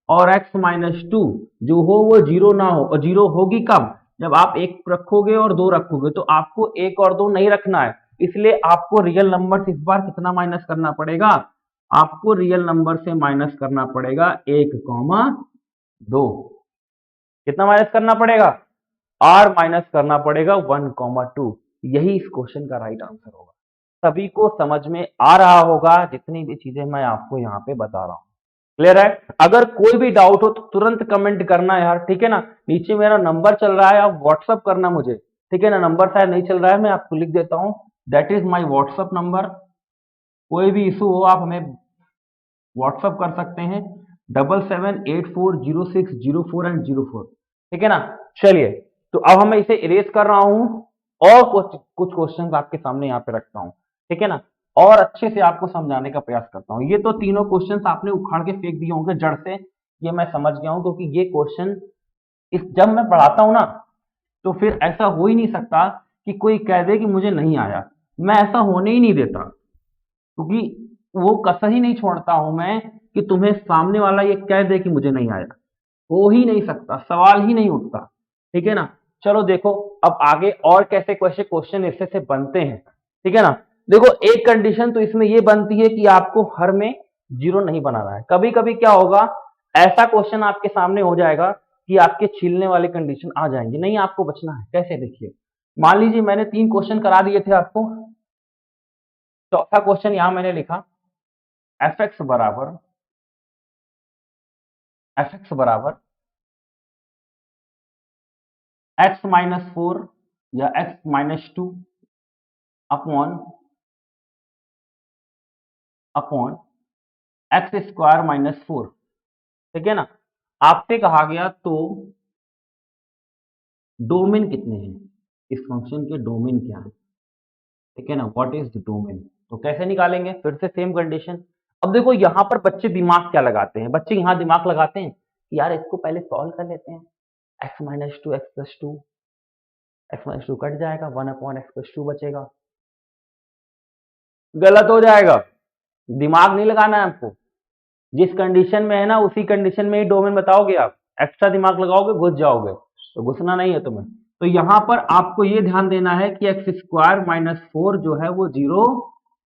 और x-2 जो हो वो जीरो ना हो, और जीरो होगी कब, जब आप एक रखोगे और दो रखोगे, तो आपको एक और दो नहीं रखना है। इसलिए आपको रियल नंबर इस बार कितना माइनस करना पड़ेगा, आपको रियल नंबर से माइनस करना पड़ेगा 1,2। कितना माइनस करना पड़ेगा, r माइनस करना पड़ेगा 1,2। यही इस क्वेश्चन का राइट आंसर होगा। सभी को समझ में आ रहा होगा जितनी भी चीजें मैं आपको यहाँ पे बता रहा हूँ। क्लियर है? अगर कोई भी डाउट हो तो तुरंत कमेंट करना यार, ठीक है ना। नीचे मेरा नंबर चल रहा है, आप व्हाट्सअप करना मुझे, ठीक है ना। नंबर शायद नहीं चल रहा है, मैं आपको लिख देता हूँ, that is my WhatsApp number. कोई भी इशू हो आप हमें व्हाट्सअप कर सकते हैं, 77840604 ठीक है ना। चलिए, तो अब मैं इसे इरेज कर रहा हूं और कुछ क्वेश्चन आपके सामने यहाँ पे रखता हूँ, ठीक है ना, और अच्छे से आपको समझाने का प्रयास करता हूँ। ये तो तीनों क्वेश्चन आपने उखाड़ के फेंक दिए होंगे जड़ से, ये मैं समझ गया हूँ, क्योंकि ये क्वेश्चन इस जब मैं पढ़ाता हूँ ना तो फिर ऐसा हो ही नहीं सकता कि कोई कह दे कि मुझे नहीं आया। मैं ऐसा होने ही नहीं देता, क्योंकि वो कसर ही नहीं छोड़ता हूं मैं कि तुम्हें सामने वाला ये कह दे कि मुझे नहीं आया, हो ही नहीं सकता, सवाल ही नहीं उठता, ठीक है ना। चलो देखो अब आगे और कैसे कैसे क्वेश्चन इससे से बनते हैं, ठीक है ना। देखो एक कंडीशन तो इसमें ये बनती है कि आपको हर में जीरो नहीं बनाना है। कभी कभी क्या होगा, ऐसा क्वेश्चन आपके सामने हो जाएगा कि आपके छीलने वाले कंडीशन आ जाएंगे, नहीं आपको बचना है। कैसे, देखिए मान लीजिए मैंने 3 क्वेश्चन करा दिए थे आपको, चौथा क्वेश्चन यहां मैंने लिखा एफ एक्स बराबर x-4 या x-2 upon upon x square -4, ठीक है ना। आपसे कहा गया तो डोमेन कितने हैं, इस फंक्शन के डोमेन क्या है, ठीक है ना, व्हाट इज द डोमेन। तो कैसे निकालेंगे, फिर से सेम कंडीशन। अब देखो यहाँ पर बच्चे दिमाग क्या लगाते हैं, बच्चे यहाँ दिमाग लगाते हैं कि यार इसको पहले सॉल्व कर लेते हैं, x-2 x+2, x-2 कट जाएगा, 1/x+2 बचेगा। गलत हो जाएगा, दिमाग नहीं लगाना है आपको, जिस कंडीशन में है ना उसी कंडीशन में ही डोमेन बताओगे आप। एक्स्ट्रा दिमाग लगाओगे घुस जाओगे, तो घुसना नहीं है तुम्हें। तो यहां पर आपको ये ध्यान देना है कि x² - 4 जो है वो जीरो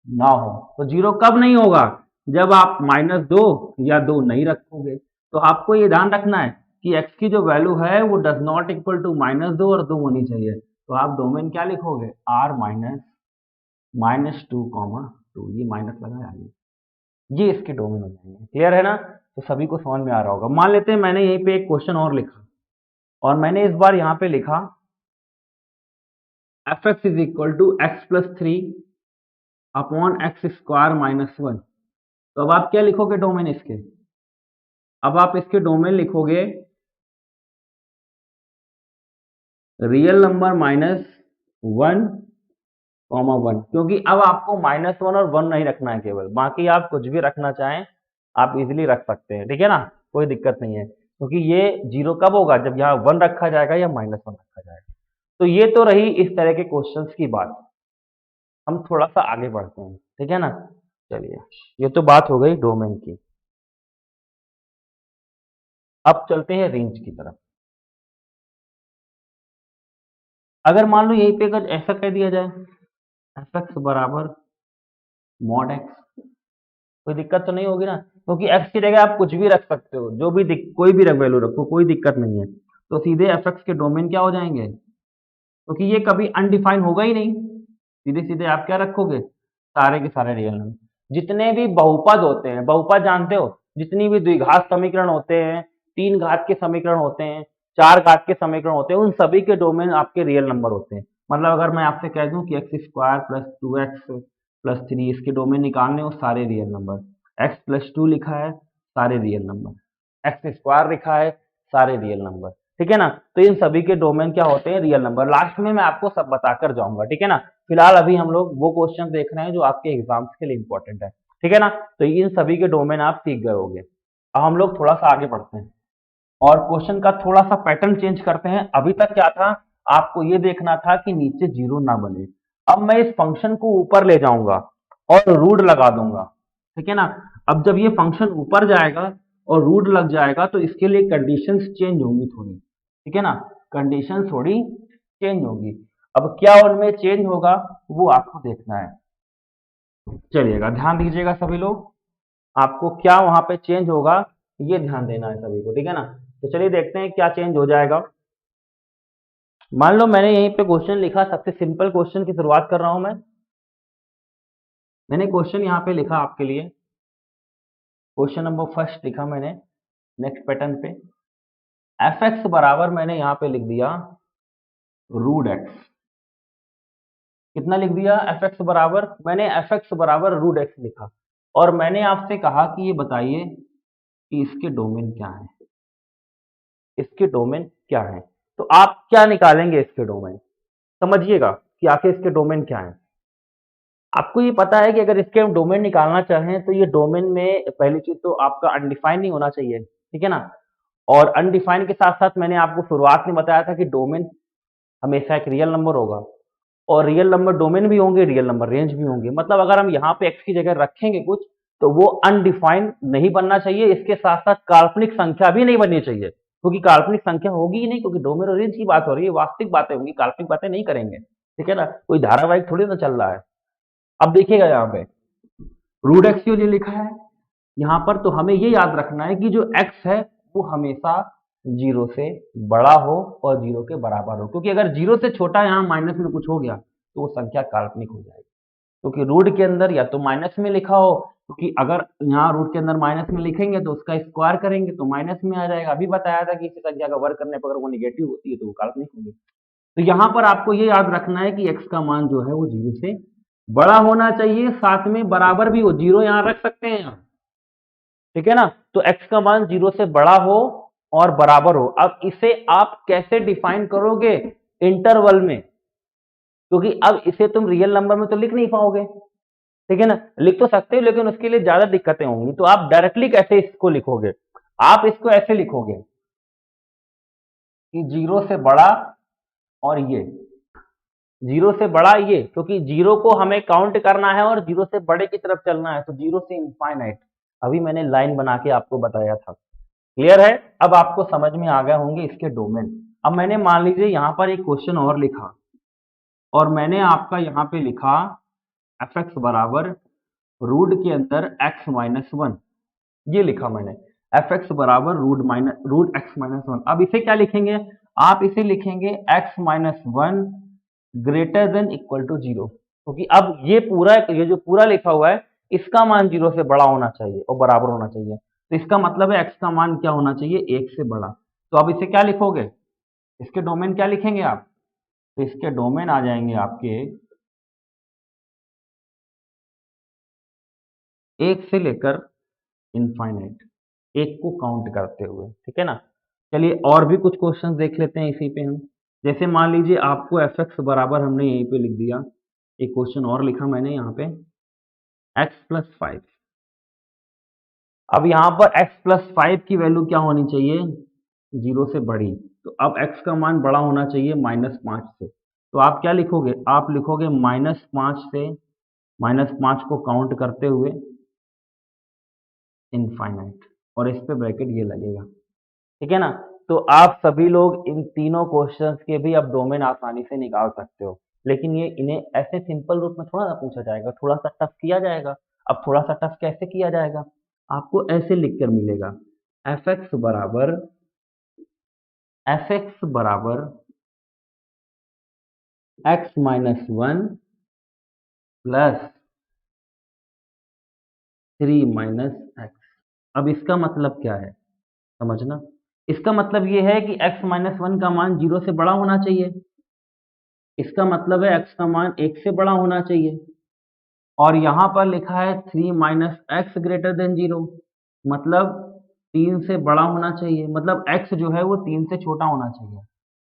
ना हो। तो जीरो कब नहीं होगा, जब आप -2 या 2 नहीं रखोगे। तो आपको ये ध्यान रखना है कि x की जो वैल्यू है वो डज नॉट इक्वल टू -2 और 2 होनी चाहिए। तो आप डोमेन क्या लिखोगे, r -2, ये माइनस लगाया, ये इसके डोमेन हो जाएंगे। क्लियर है ना? तो सभी को समझ में आ रहा होगा। मान लेते हैं मैंने यहीं पे एक क्वेश्चन और लिखा, और मैंने इस बार यहाँ पे लिखा F X is equal to x+3 upon x² - 1। तो अब आप क्या लिखोगे डोमेन इसके, अब आप इसके डोमेन लिखोगे रियल नंबर माइनस 1, 1, क्योंकि अब आपको -1 और 1 नहीं रखना है केवल, बाकी आप कुछ भी रखना चाहें आप इजीली रख सकते हैं, ठीक है ना, कोई दिक्कत नहीं है, क्योंकि ये जीरो कब होगा जब यहाँ 1 रखा जाएगा या -1 रखा जाएगा। तो ये तो रही इस तरह के क्वेश्चंस की बात। हम थोड़ा सा आगे बढ़ते हैं, ठीक है ना। चलिए, ये तो बात हो गई डोमेन की। अब चलते हैं रेंज की तरफ। अगर मान लो यहीं पे अगर ऐसा कह दिया जाए एफ एक्स बराबर मॉड एक्स, कोई दिक्कत तो नहीं होगी ना, क्योंकि एक्स की जगह आप कुछ भी रख सकते हो, जो भी कोई भी वैल्यू रखो, कोई दिक्कत नहीं है। तो सीधे एफ एक्स के डोमेन क्या हो जाएंगे, क्योंकि ये कभी अनडिफाइन होगा ही नहीं, सीधे सीधे आप क्या रखोगे, सारे के सारे रियल नंबर। जितने भी बहुपद होते हैं, बहुपद जानते हो, जितनी भी द्विघात समीकरण होते हैं, 3 घात के समीकरण होते हैं, 4 घात के समीकरण होते हैं, उन सभी के डोमेन आपके रियल नंबर होते हैं। मतलब अगर मैं आपसे कह दूं कि एक्स स्क्वायर प्लस 2x+3 इसके डोमेन निकालने हो, सारे रियल नंबर। x+2 लिखा है, सारे रियल नंबर। एक्स स्क्वायर लिखा है, सारे रियल नंबर, ठीक है ना। तो इन सभी के डोमेन क्या होते हैं, रियल नंबर। लास्ट में मैं आपको सब बताकर जाऊंगा, ठीक है ना। फिलहाल अभी हम लोग वो क्वेश्चन देख रहे हैं जो आपके एग्जाम्स के लिए इंपॉर्टेंट है, ठीक है ना। तो इन सभी के डोमेन आप सीख गए होंगे। अब हम लोग थोड़ा सा आगे बढ़ते हैं और क्वेश्चन का थोड़ा सा पैटर्न चेंज करते हैं। अभी तक क्या था, आपको ये देखना था कि नीचे जीरो ना बने। अब मैं इस फंक्शन को ऊपर ले जाऊंगा और रूट लगा दूंगा, ठीक है ना। अब जब ये फंक्शन ऊपर जाएगा और रूट लग जाएगा तो इसके लिए कंडीशंस चेंज होंगी थोड़ी, ठीक है ना, कंडीशन थोड़ी चेंज होगी। अब क्या उनमें चेंज होगा वो आपको देखना है। चलिएगा, ध्यान दीजिएगा सभी लोग, आपको क्या वहां पे चेंज होगा ये ध्यान देना है सभी को, ठीक है ना। तो चलिए देखते हैं क्या चेंज हो जाएगा। मान लो मैंने यहीं पे क्वेश्चन लिखा, सबसे सिंपल क्वेश्चन की शुरुआत कर रहा हूं मैं। मैंने क्वेश्चन यहाँ पे लिखा आपके लिए, क्वेश्चन नंबर फर्स्ट लिखा मैंने नेक्स्ट पैटर्न पे। एफ एक्स बराबर मैंने यहाँ पे लिख दिया रूट एक्स। कितना लिख दिया, एफ एक्स बराबर, मैंने एफ एक्स बराबर रूट एक्स लिखा। और मैंने आपसे कहा कि ये बताइए कि इसके डोमेन क्या है, इसके डोमेन क्या है। तो आप क्या निकालेंगे इसके डोमेन, समझिएगा कि आखिर इसके डोमेन क्या है। आपको ये पता है कि अगर इसके हम डोमेन निकालना चाहें तो ये डोमेन में पहली चीज तो आपका अनडिफाइन नहीं होना चाहिए, ठीक है ना। और अनडिफाइन के साथ साथ मैंने आपको शुरुआत में बताया था कि डोमेन हमेशा एक रियल नंबर होगा, और रियल नंबर डोमेन भी होंगे, रियल नंबर रेंज भी होंगे। मतलब अगर हम यहाँ पे एक्स की जगह रखेंगे कुछ तो वो अनडिफाइंड नहीं बनना चाहिए, इसके साथ साथ काल्पनिक संख्या भी नहीं बननी चाहिए, क्योंकि काल्पनिक संख्या होगी ही नहीं, क्योंकि डोमेन और रेंज की बात हो रही है, वास्तविक बातें होंगी, काल्पनिक बातें नहीं करेंगे, ठीक है ना, कोई धारावाहिक थोड़ी ना चल रहा है। अब देखिएगा यहाँ पे रूट एक्स क्यों नहीं लिखा है यहाँ पर, तो हमें ये याद रखना है कि जो एक्स है वो हमेशा जीरो से बड़ा हो और जीरो के बराबर हो, क्योंकि अगर जीरो से छोटा यहाँ माइनस में कुछ हो गया तो वो संख्या काल्पनिक हो जाएगी। क्योंकि रूट के अंदर या तो माइनस में लिखा हो, क्योंकि अगर यहाँ रूट के अंदर माइनस में लिखेंगे तो उसका स्क्वायर करेंगे तो माइनस में आ जाएगा। अभी बताया था कि इसी संख्या का वर्ग करने पर अगर वो निगेटिव होती है तो वो काल्पनिक होगी। तो यहाँ पर आपको ये याद रखना है कि एक्स का मान जो है वो जीरो से बड़ा होना चाहिए, साथ में बराबर भी हो, जीरो यहाँ रख सकते हैं यहाँ, ठीक है ना। तो x का मान जीरो से बड़ा हो और बराबर हो। अब इसे आप कैसे डिफाइन करोगे, इंटरवल में, क्योंकि अब इसे तुम रियल नंबर में तो लिख नहीं पाओगे, ठीक है ना। लिख तो सकते हो लेकिन उसके लिए ज्यादा दिक्कतें होंगी। तो आप डायरेक्टली कैसे इसको लिखोगे, आप इसको ऐसे लिखोगे कि जीरो से बड़ा, और ये जीरो से बड़ा ये, क्योंकि जीरो को हमें काउंट करना है और जीरो से बड़े की तरफ चलना है, तो जीरो से इनफाइनाइट। अभी मैंने लाइन बना के आपको बताया था, क्लियर है। अब आपको समझ में आ गए होंगे इसके डोमेन। अब मैंने मान लीजिए यहाँ पर एक क्वेश्चन और लिखा, और मैंने आपका यहाँ पे लिखा एफ एक्स बराबर रूट के अंदर x-1, ये लिखा मैंने, एफ एक्स बराबर रूट x-1। अब इसे क्या लिखेंगे, आप इसे लिखेंगे x-1 greater than equal to zero, क्योंकि अब ये जो पूरा लिखा हुआ है इसका मान जीरो से बड़ा होना चाहिए और बराबर होना चाहिए। तो इसका मतलब है एक्स का मान क्या होना चाहिए, एक से बड़ा। तो अब इसे क्या लिखोगे, इसके डोमेन क्या लिखेंगे आप, तो इसके डोमेन आ जाएंगे आपके एक से लेकर इनफाइनाइट, एक को काउंट करते हुए, ठीक है ना। चलिए और भी कुछ क्वेश्चन देख लेते हैं इसी पे हम। जैसे मान लीजिए आपको एफ एक्स बराबर हमने यहीं पे लिख दिया, एक क्वेश्चन और लिखा मैंने यहाँ पे, एक्स प्लस फाइव। अब यहाँ पर x प्लस फाइव की वैल्यू क्या होनी चाहिए, जीरो से बड़ी। तो अब x का मान बड़ा होना चाहिए -5 से। तो आप क्या लिखोगे, आप लिखोगे -5 से, -5 को काउंट करते हुए इनफाइनाइट, और इस पे ब्रैकेट ये लगेगा, ठीक है ना। तो आप सभी लोग इन तीनों क्वेश्चंस के भी अब डोमेन आसानी से निकाल सकते हो, लेकिन ये इन्हें ऐसे सिंपल रूप में थोड़ा सा पूछा जाएगा, थोड़ा सा टफ किया जाएगा। अब थोड़ा सा टफ कैसे किया जाएगा, आपको ऐसे लिख कर मिलेगा, एफ एक्स बराबर, एफ एक्स बराबर x minus one plus 3 - x. अब इसका मतलब क्या है, समझना। इसका मतलब ये है कि x-1 का मान 0 से बड़ा होना चाहिए। इसका मतलब है x का मान 1 से बड़ा होना चाहिए। और यहाँ पर लिखा है 3 - x ग्रेटर देन 0, मतलब 3 से बड़ा होना चाहिए, मतलब x जो है वो 3 से छोटा होना चाहिए।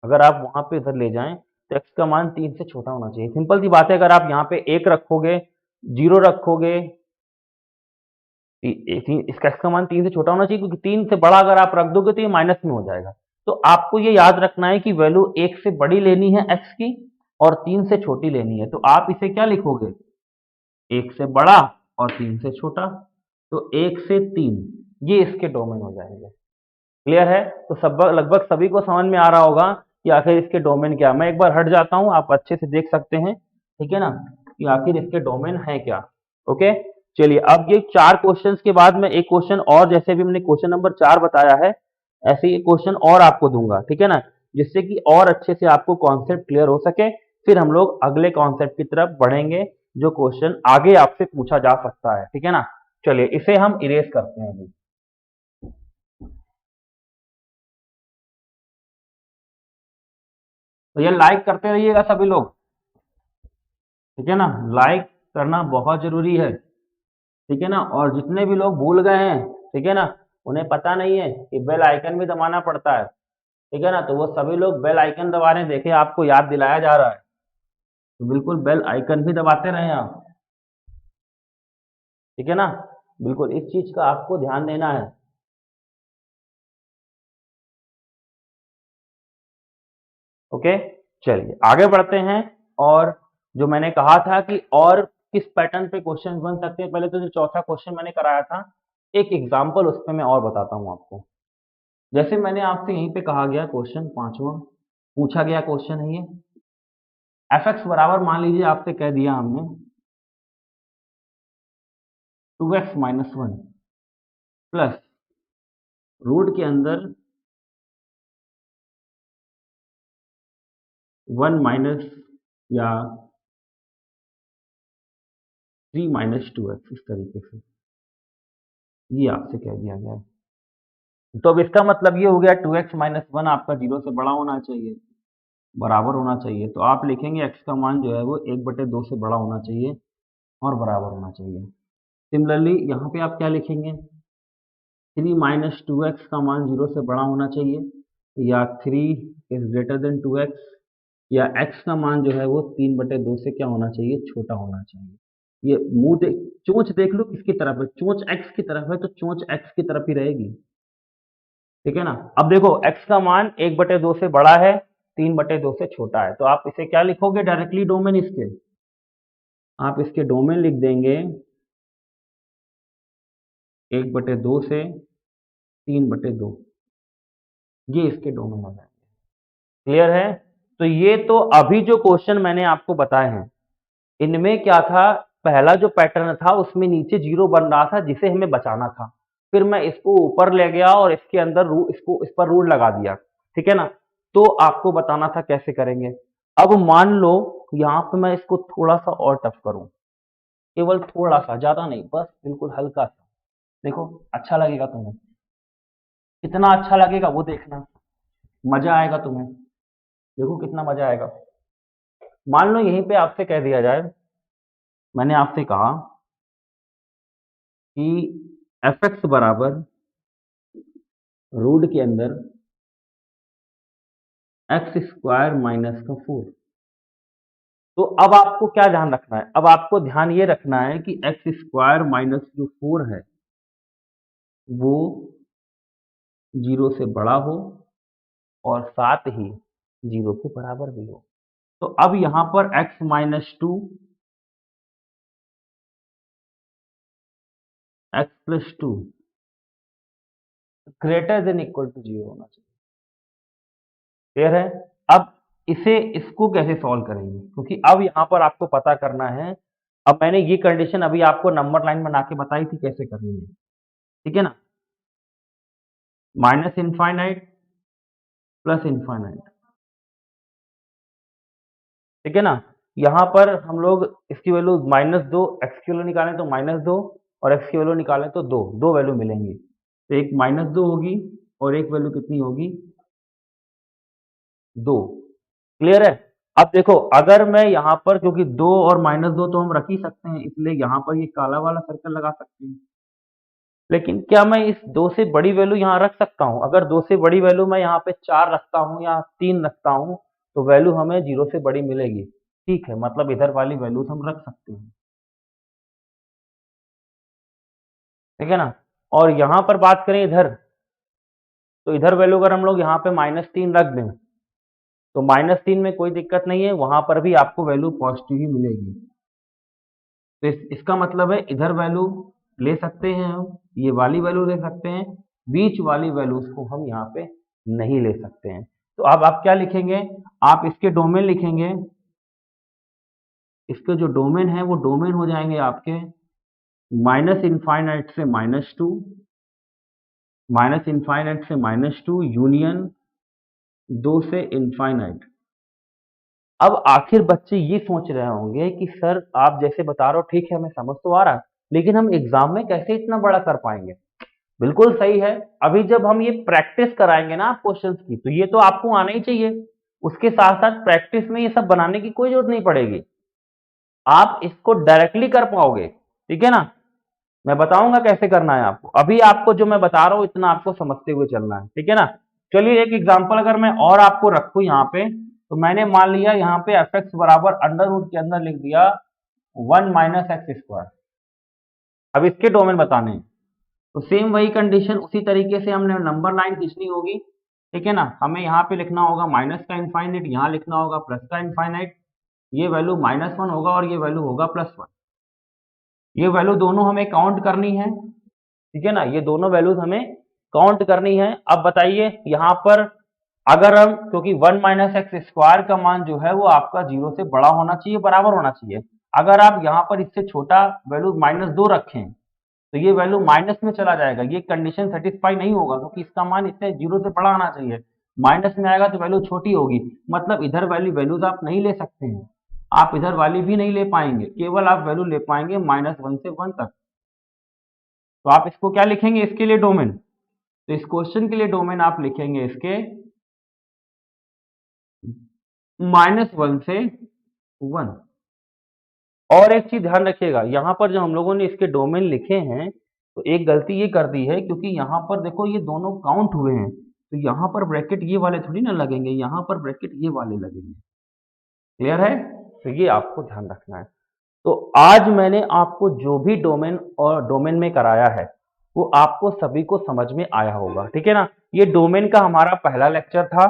अगर आप वहाँ पे इधर ले जाएं तो x का मान 3 से छोटा होना चाहिए। सिंपल सी बात है, अगर आप यहाँ पे 1 रखोगे, 0 रखोगे, इसका x का मान 3 से छोटा होना चाहिए, क्योंकि 3 से बड़ा अगर आप रख दोगे तो ये माइनस में हो जाएगा। तो आपको ये याद रखना है कि वैल्यू 1 से बड़ी लेनी है x की और 3 से छोटी लेनी है। तो आप इसे क्या लिखोगे, 1 से बड़ा और 3 से छोटा। तो 1 से 3 ये इसके डोमेन हो जाएंगे। क्लियर है। तो सब लगभग सभी को समझ में आ रहा होगा कि आखिर इसके डोमेन क्या है। मैं एक बार हट जाता हूं, आप अच्छे से देख सकते हैं, ठीक है ना, कि आखिर इसके डोमेन है क्या। ओके, चलिए अब ये 4 क्वेश्चंस के बाद मैं एक क्वेश्चन और, जैसे भी मैंने क्वेश्चन नंबर 4 बताया है, ऐसे ही क्वेश्चन और आपको दूंगा, ठीक है ना, जिससे कि और अच्छे से आपको कॉन्सेप्ट क्लियर हो सके। फिर हम लोग अगले कॉन्सेप्ट की तरफ बढ़ेंगे, जो क्वेश्चन आगे आपसे पूछा जा सकता है, ठीक है ना। चलिए इसे हम इरेज करते हैं अभी। तो ये लाइक करते रहिएगा सभी लोग, ठीक है ना, लाइक करना बहुत जरूरी है, ठीक है ना। और जितने भी लोग भूल गए हैं, ठीक है ना, उन्हें पता नहीं है कि बेल आइकन भी दबाना पड़ता है, ठीक है ना, तो वो सभी लोग बेल आइकन दबा रहे हैं, देखिए आपको याद दिलाया जा रहा है, तो बिल्कुल बेल आइकन भी दबाते रहें आप, ठीक है ना। बिल्कुल इस चीज का आपको ध्यान देना है। ओके, चलिए आगे बढ़ते हैं। और जो मैंने कहा था कि और किस पैटर्न पे क्वेश्चन बन सकते हैं, पहले तो जो चौथा क्वेश्चन मैंने कराया था, एक एग्जाम्पल उस पर मैं और बताता हूँ आपको। जैसे मैंने आपसे यहीं पे कहा गया, क्वेश्चन पांचवा पूछा गया क्वेश्चन है ये, एफ एक्स बराबर मान लीजिए आपसे कह दिया हमने 2x-1 प्लस रूट के अंदर 1 माइनस या 3 - 2x, इस तरीके से ये आपसे कह दिया गया है। तो अब इसका मतलब ये हो गया 2x-1 आपका 0 से बड़ा होना चाहिए, बराबर होना चाहिए। तो आप लिखेंगे x का मान जो है वो 1/2 से बड़ा होना चाहिए और बराबर होना चाहिए। सिमिलरली यहाँ पे आप क्या लिखेंगे, 3 - 2x का मान 0 से बड़ा होना चाहिए, या 3 > 2x, या x का मान जो है वो 3/2 से क्या होना चाहिए, छोटा होना चाहिए। ये मुंह देख, चोंच देख लो किसकी तरफ है, चोंच x की तरफ है तो चोंच x की तरफ ही रहेगी, ठीक है ना। अब देखो x का मान 1/2 से बड़ा है, 3/2 से छोटा है, तो आप इसे क्या लिखोगे, डायरेक्टली डोमेन इसके, आप इसके डोमेन लिख देंगे 1/2 से 3/2, ये इसके डोमेन हो जाएंगे। क्लियर है। तो ये तो अभी जो क्वेश्चन मैंने आपको बताए हैं, इनमें क्या था, पहला जो पैटर्न था उसमें नीचे 0 बन रहा था जिसे हमें बचाना था, फिर मैं इसको ऊपर ले गया और इसके अंदर इसको इस पर रूल लगा दिया, ठीक है ना। तो आपको बताना था कैसे करेंगे। अब मान लो यहाँ पे मैं इसको थोड़ा सा और टफ करूं, केवल थोड़ा सा, ज्यादा नहीं, बस बिल्कुल हल्का सा। देखो अच्छा लगेगा तुम्हें, कितना अच्छा लगेगा वो देखना, मजा आएगा तुम्हें, देखो कितना मजा आएगा। मान लो यहीं पे आपसे कह दिया जाए, मैंने आपसे कहा कि एफ एक्स बराबर रूट के अंदर एक्स स्क्वायर माइनस का 4। तो अब आपको क्या ध्यान रखना है? अब आपको ध्यान ये रखना है कि एक्स स्क्वायर माइनस जो 4 है वो 0 से बड़ा हो और साथ ही 0 के बराबर भी हो। तो अब यहाँ पर x minus 2 x plus 2 greater than equal to 0 होना चाहिए। क्लियर है? अब इसको कैसे सॉल्व करेंगे? क्योंकि अब यहाँ पर आपको पता करना है। अब मैंने ये कंडीशन अभी आपको नंबर लाइन बना के बताई थी कैसे करनी है, ठीक है ना? माइनस इनफाइनाइट प्लस इनफाइनाइट, ठीक है ना? यहाँ पर हम लोग इसकी वैल्यू -2 x की वैल्यू निकालें तो -2 और x की वैल्यू निकालें तो 2, दो वैल्यू मिलेंगी। तो एक -2 होगी और एक वैल्यू कितनी होगी? 2। क्लियर है? अब देखो, अगर मैं यहाँ पर, क्योंकि 2 और -2 तो हम रख ही सकते हैं, इसलिए यहाँ पर ये काला वाला सर्कल लगा सकते हैं। लेकिन क्या मैं इस 2 से बड़ी वैल्यू यहाँ रख सकता हूँ? अगर 2 से बड़ी वैल्यू मैं यहाँ पे 4 रखता हूँ या 3 रखता हूँ तो वैल्यू हमें 0 से बड़ी मिलेगी। ठीक है, मतलब इधर वाली वैल्यूज हम रख सकते हैं, ठीक है ना? और यहाँ पर बात करें इधर, तो इधर वैल्यू अगर हम लोग यहाँ पे -3 रख दें तो -3 में कोई दिक्कत नहीं है, वहां पर भी आपको वैल्यू पॉजिटिव ही मिलेगी। तो इसका मतलब है इधर वैल्यू ले सकते हैं हम, ये वाली वैल्यू ले सकते हैं, बीच वाली वैल्यूज को हम यहाँ पे नहीं ले सकते हैं। तो अब आप क्या लिखेंगे? आप इसके डोमेन लिखेंगे। इसके जो डोमेन है वो डोमेन हो जाएंगे आपके माइनस इनफाइनाइट से -2, माइनस इनफाइनाइट से -2 यूनियन 2 से इनफाइनाइट। अब आखिर बच्चे ये सोच रहे होंगे कि सर आप जैसे बता रहे हो ठीक है, हमें समझ तो आ रहा है, लेकिन हम एग्जाम में कैसे इतना बड़ा कर पाएंगे? बिल्कुल सही है। अभी जब हम ये प्रैक्टिस कराएंगे ना क्वेश्चंस की, तो ये तो आपको आना ही चाहिए। उसके साथ साथ प्रैक्टिस में ये सब बनाने की कोई जरूरत नहीं पड़ेगी, आप इसको डायरेक्टली कर पाओगे, ठीक है ना? मैं बताऊंगा कैसे करना है आपको। अभी आपको जो मैं बता रहा हूं इतना आपको समझते हुए चलना है, ठीक है ना? चलिए एक एग्जांपल अगर मैं और आपको रखूं यहाँ पे, तो मैंने मान लिया यहाँ पे एफ एक्स बराबर अंडर रूट के अंदर लिख दिया 1 माइनस एक्स स्क्वायर। अब इसके डोमेन बताने हैं, तो सेम वही कंडीशन उसी तरीके से हमने नंबर लाइन खींचनी होगी, ठीक है ना? हमें यहाँ पे लिखना होगा माइनस का इनफाइनाइट, यहाँ लिखना होगा प्लस का इनफाइनाइट। ये वैल्यू -1 होगा और ये वैल्यू होगा +1। ये वैल्यू दोनों हमें काउंट करनी है, ठीक है ना? ये दोनों वैल्यूज हमें काउंट करनी है। अब बताइए यहाँ पर अगर हम, क्योंकि 1 माइनस एक्स स्क्वायर का मान जो है वो आपका 0 से बड़ा होना चाहिए, बराबर होना चाहिए। अगर आप यहाँ पर इससे छोटा वैल्यू -2 रखें तो ये वैल्यू माइनस में चला जाएगा, ये कंडीशन सेटिस्फाई नहीं होगा, क्योंकि इसका मान इससे 0 से बड़ा आना चाहिए। माइनस में आएगा तो वैल्यू छोटी होगी, मतलब इधर वैल्यूज आप नहीं ले सकते हैं, आप इधर वाली भी नहीं ले पाएंगे, केवल आप वैल्यू ले पाएंगे -1 से 1 तक। तो आप इसको क्या लिखेंगे इसके लिए डोमेन? तो इस क्वेश्चन के लिए डोमेन आप लिखेंगे इसके -1 से 1। और एक चीज ध्यान रखिएगा, यहाँ पर जो हम लोगों ने इसके डोमेन लिखे हैं, तो एक गलती ये कर दी है, क्योंकि यहाँ पर देखो ये दोनों काउंट हुए हैं, तो यहाँ पर ब्रैकेट ये वाले थोड़ी ना लगेंगे, यहाँ पर ब्रैकेट ये वाले लगेंगे। क्लियर है? तो ये आपको ध्यान रखना है। तो आज मैंने आपको जो भी डोमेन और डोमेन में कराया है वो आपको सभी को समझ में आया होगा, ठीक है ना? ये डोमेन का हमारा पहला लेक्चर था।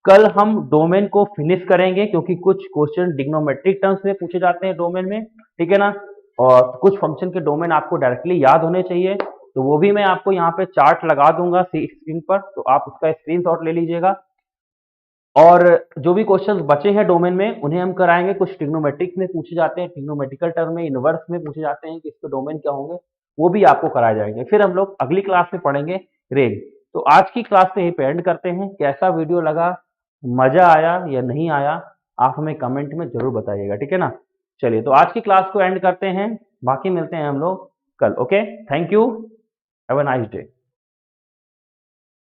कल हम डोमेन को फिनिश करेंगे, क्योंकि कुछ क्वेश्चन ट्रिग्नोमेट्रिक टर्म्स में पूछे जाते हैं डोमेन में, ठीक है ना? और कुछ फंक्शन के डोमेन आपको डायरेक्टली याद होने चाहिए, तो वो भी मैं आपको यहाँ पे चार्ट लगा दूंगा स्क्रीन पर, तो आप उसका स्क्रीनशॉट ले लीजिएगा। और जो भी क्वेश्चंस बचे हैं डोमेन में उन्हें हम कराएंगे। कुछ ट्रिग्नोमेट्रिक में पूछे जाते हैं, ट्रिग्नोमेट्रिकल टर्म में, इनवर्स में पूछे जाते हैं कि इसके डोमेन क्या होंगे, वो भी आपको कराए जाएंगे। फिर हम लोग अगली क्लास में पढ़ेंगे रेंज। तो आज की क्लास में यही पे एंड करते हैं। कैसा वीडियो लगा, मजा आया या नहीं आया, आप हमें कमेंट में जरूर बताइएगा, ठीक है ना? चलिए तो आज की क्लास को एंड करते हैं, बाकी मिलते हैं हम लोग कल। Okay, thank you, have a nice day.